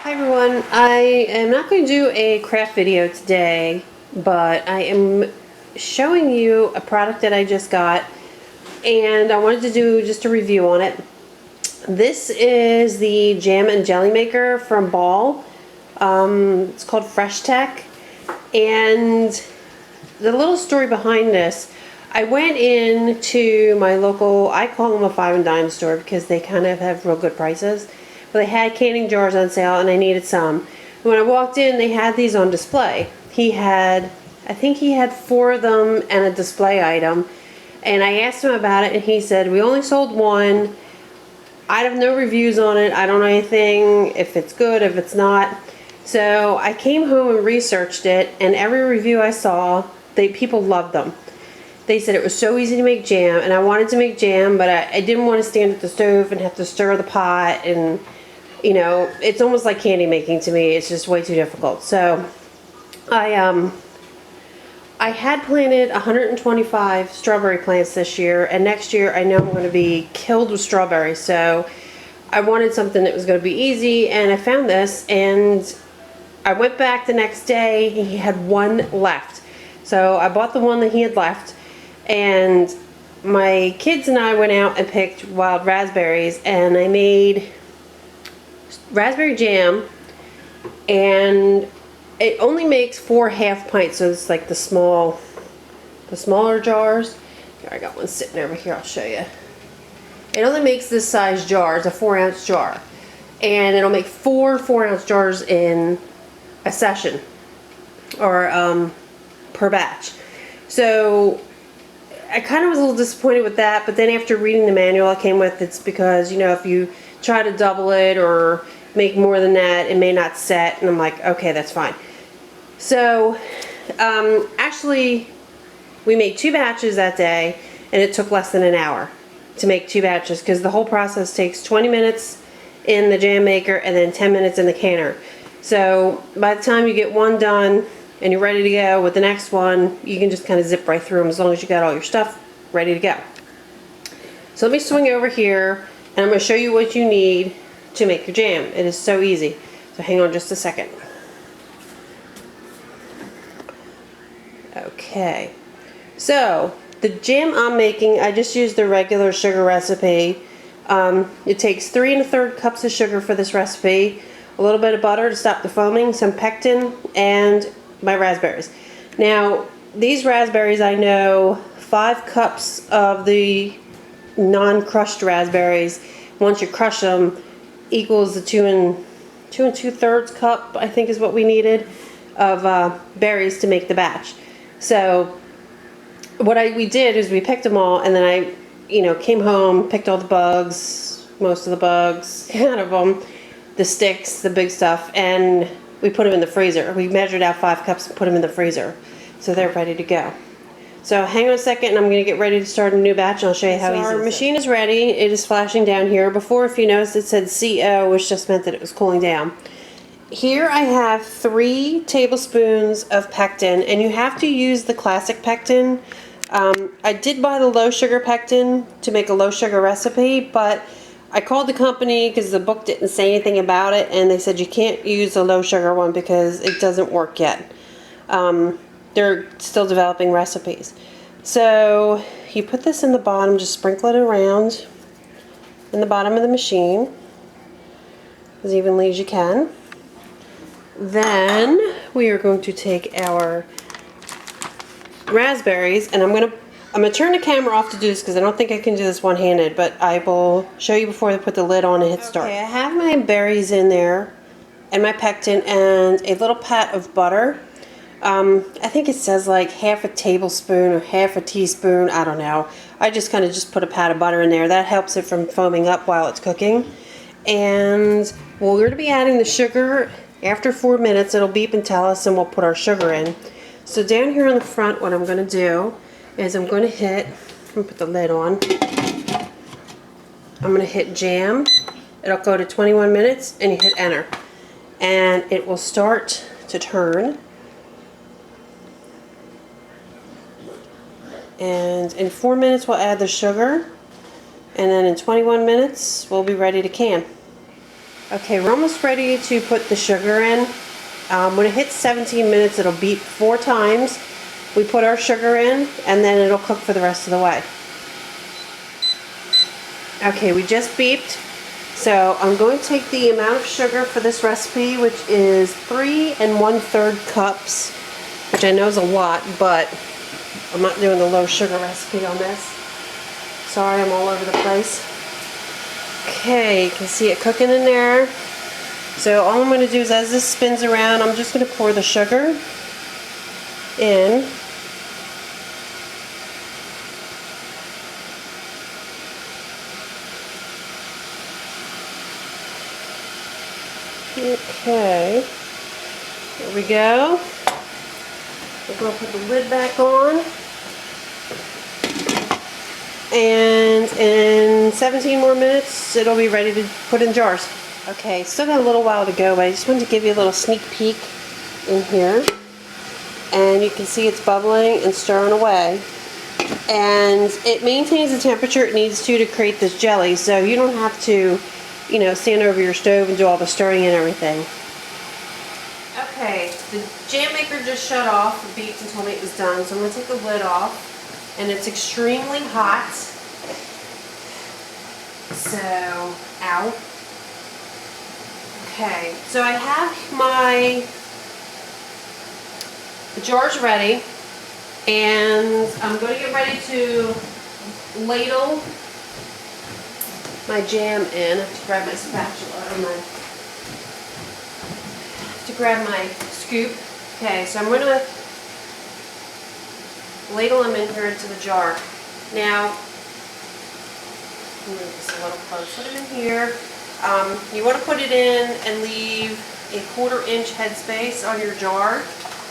Hi everyone, I am not going to do a craft video today, but I am showing you a product that I just got and I wanted to do just a review on it. This is the jam and jelly maker from Ball. It's called Fresh Tech, and the little story behind this, I went into my local, I call them a five and dime store because they kind of have real good prices. But they had canning jars on sale and I needed some. When I walked in, they had these on display. I think he had 4 of them and a display item. And I asked him about it and he said, we only sold one. I have no reviews on it. I don't know anything, if it's good, if it's not. So I came home and researched it, and every review I saw, people loved them. They said it was so easy to make jam, and I wanted to make jam, but I didn't want to stand at the stove and have to stir the pot, and you know, it's almost like candy making to me. It's just way too difficult. So I had planted 125 strawberry plants this year, and next year I know I'm going to be killed with strawberries. So I wanted something that was going to be easy, and I found this, and I went back the next day. He had 1 left. So I bought the one that he had left, and my kids and I went out and picked wild raspberries, and I made raspberry jam, and it only makes 4 half pints, so it's like the smaller jars. Here, I got one sitting over here, I'll show you. It only makes this size jar. It's a 4-ounce jar, and it'll make 4 4-ounce jars in a session, or per batch. So I kind of was a little disappointed with that, but then after reading the manual it came with, it's because, you know, if you try to double it or make more than that, it may not set, and I'm like, okay, that's fine. So actually we made 2 batches that day, and it took less than an hour to make 2 batches, because the whole process takes 20 minutes in the jam maker and then 10 minutes in the canner. So by the time you get one done and you're ready to go with the next one, you can just kind of zip right through them as long as you got all your stuff ready to go. So let me swing over here, and I'm going to show you what you need to make your jam. It is so easy. So hang on just a second. Okay. So the jam I'm making, I just used the regular sugar recipe. It takes 3 1/3 cups of sugar for this recipe, a little bit of butter to stop the foaming, some pectin, and my raspberries. Now these raspberries, I know 5 cups of the non-crushed raspberries, once you crush them, equals the 2 2/3 cup, I think is what we needed, of berries to make the batch. So what we did is we picked them all, and then I, you know, came home, picked all the bugs, most of the bugs out of them, the sticks, the big stuff, and we put them in the freezer. We measured out 5 cups and put them in the freezer, so they're ready to go. So hang on a second, and I'm going to get ready to start a new batch, and I'll show you how easy it is. Our machine is ready. It is flashing down here. Before, if you noticed, it said CO, which just meant that it was cooling down. Here I have 3 tablespoons of pectin, and you have to use the classic pectin. I did buy the low sugar pectin to make a low sugar recipe, but I called the company because the book didn't say anything about it, and they said you can't use the low sugar one because it doesn't work yet. They're still developing recipes. So you put this in the bottom, just sprinkle it around in the bottom of the machine as evenly as you can. Then we are going to take our raspberries, and I'm gonna turn the camera off to do this because I don't think I can do this one-handed, but I will show you before I put the lid on and hit start. Okay, I have my berries in there, and my pectin, and a little pat of butter. I think it says like half a tablespoon or half a teaspoon, I don't know. I just kind of just put a pat of butter in there. That helps it from foaming up while it's cooking. And we're going to be adding the sugar after 4 minutes. It'll beep and tell us, and we'll put our sugar in. So down here on the front, what I'm going to do is I'm going to put the lid on. I'm going to hit jam. It'll go to 21 minutes, and you hit enter. And it will start to turn. And in 4 minutes we'll add the sugar, and then in 21 minutes we'll be ready to can. Okay, we're almost ready to put the sugar in. When it hits 17 minutes, it'll beep 4 times. We put our sugar in, and then it'll cook for the rest of the way. Okay, we just beeped. So I'm going to take the amount of sugar for this recipe, which is 3 1/3 cups, which I know is a lot, but I'm not doing the low sugar recipe on this. Sorry, I'm all over the place. Okay, you can see it cooking in there. So all I'm going to do is, as this spins around, I'm just going to pour the sugar in. Okay, here we go. We're going to put the lid back on. And in 17 more minutes, it'll be ready to put in jars. Okay, still got a little while to go, but I just wanted to give you a little sneak peek in here. And you can see it's bubbling and stirring away. And it maintains the temperature it needs to create this jelly, so you don't have to, you know, stand over your stove and do all the stirring and everything. Okay, the jam maker just shut off, beeped and told me it was done, so I'm going to take the lid off. And it's extremely hot. So, ow. Okay, so I have my jars ready, and I'm going to get ready to ladle my jam in. I have to grab my spatula, or to grab my scoop. Okay, so I'm going to ladle them in here into the jar. Now, move this a little closer. Put it in here. You want to put it in and leave a 1/4 inch headspace on your jar,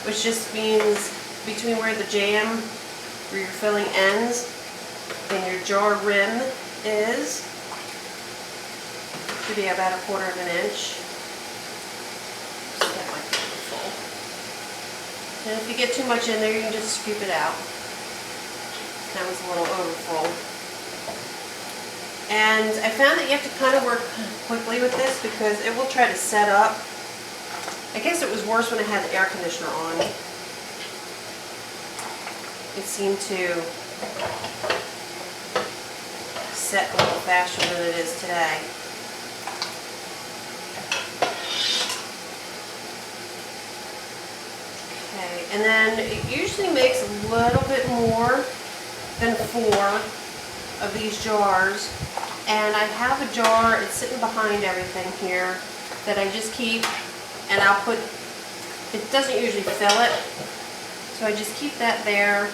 which just means between where the jam, where your filling ends, and your jar rim is. Should be about a 1/4 of an inch. So that might be full. And if you get too much in there, you can just scoop it out. That was a little overfull. And I found that you have to kind of work quickly with this because it will try to set up. I guess it was worse when I had the air conditioner on. It seemed to set a little faster than it is today. Okay, and then it usually makes a little bit more than 4 of these jars. And I have a jar, it's sitting behind everything here, that I just keep, and I'll put, it doesn't usually fill it, so I just keep that there.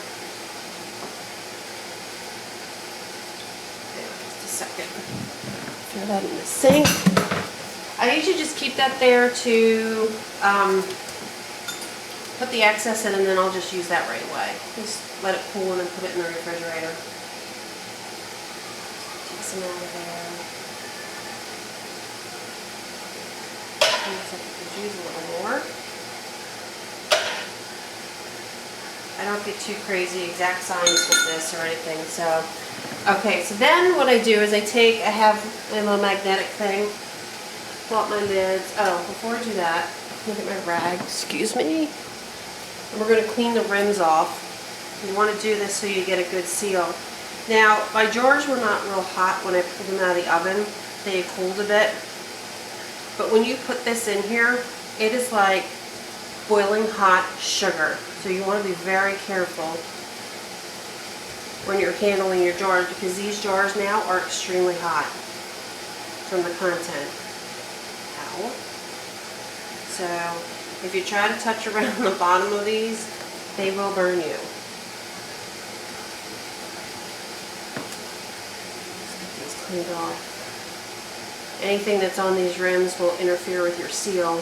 Just a second. Throw that in the sink. I usually just keep that there to put the excess in, and then I'll just use that right away. Just let it cool and then put it in the refrigerator. Take some out of there. I could use a little more. I don't get too crazy exact science with this or anything, so. Okay, so then what I do is I have a little magnetic thing, pull out my lids. Oh, before I do that, look at my rag, excuse me. And we're going to clean the rims off. You want to do this so you get a good seal. Now, my jars were not real hot when I pulled them out of the oven. They had cooled a bit. But when you put this in here, it is like boiling hot sugar. So you want to be very careful when you're handling your jars, because these jars now are extremely hot from the content. Ow. So if you try to touch around the bottom of these, they will burn you. Let's get these cleaned off. Anything that's on these rims will interfere with your seal.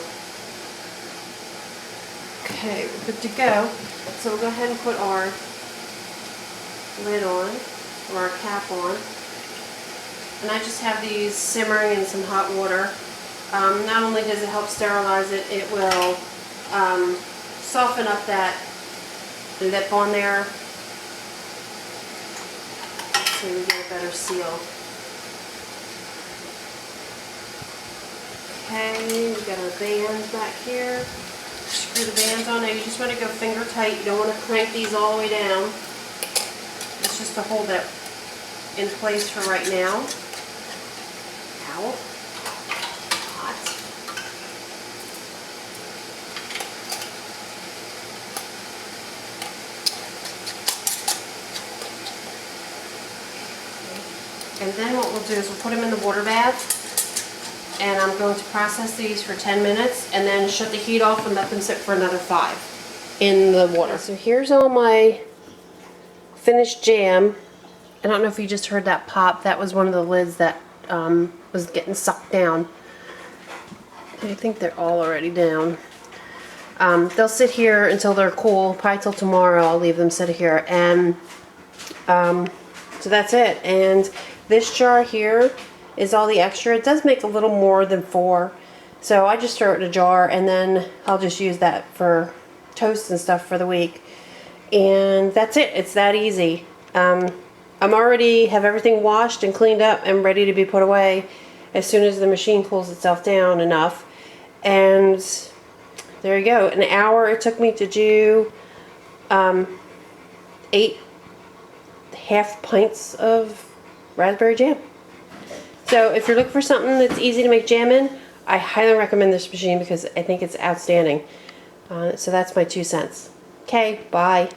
Okay, we're good to go. So we'll go ahead and put our lid on, or our cap on. And I just have these simmering in some hot water. Not only does it help sterilize it, it will soften up that lip on there so we get a better seal. Okay, we got our bands back here. Screw the bands on. Now you just want to go finger tight. You don't want to crank these all the way down. It's just to hold it in place for right now. Ow. Hot. And then what we'll do is we'll put them in the water bath. And I'm going to process these for 10 minutes and then shut the heat off and let them sit for another 5 in the water. So here's all my finished jam. I don't know if you just heard that pop. That was one of the lids that was getting sucked down. I think they're all already down. They'll sit here until they're cool. Probably till tomorrow I'll leave them sit here. And so that's it. And this jar here is all the extra. It does make a little more than 4. So I just throw it in a jar and then I'll just use that for toast and stuff for the week. And that's it. It's that easy. I'm already have everything washed and cleaned up and ready to be put away as soon as the machine cools itself down enough. And there you go. An hour it took me to do 8 half pints of raspberry jam. So if you're looking for something that's easy to make jam in, I highly recommend this machine because I think it's outstanding. So that's my 2 cents. Okay, bye.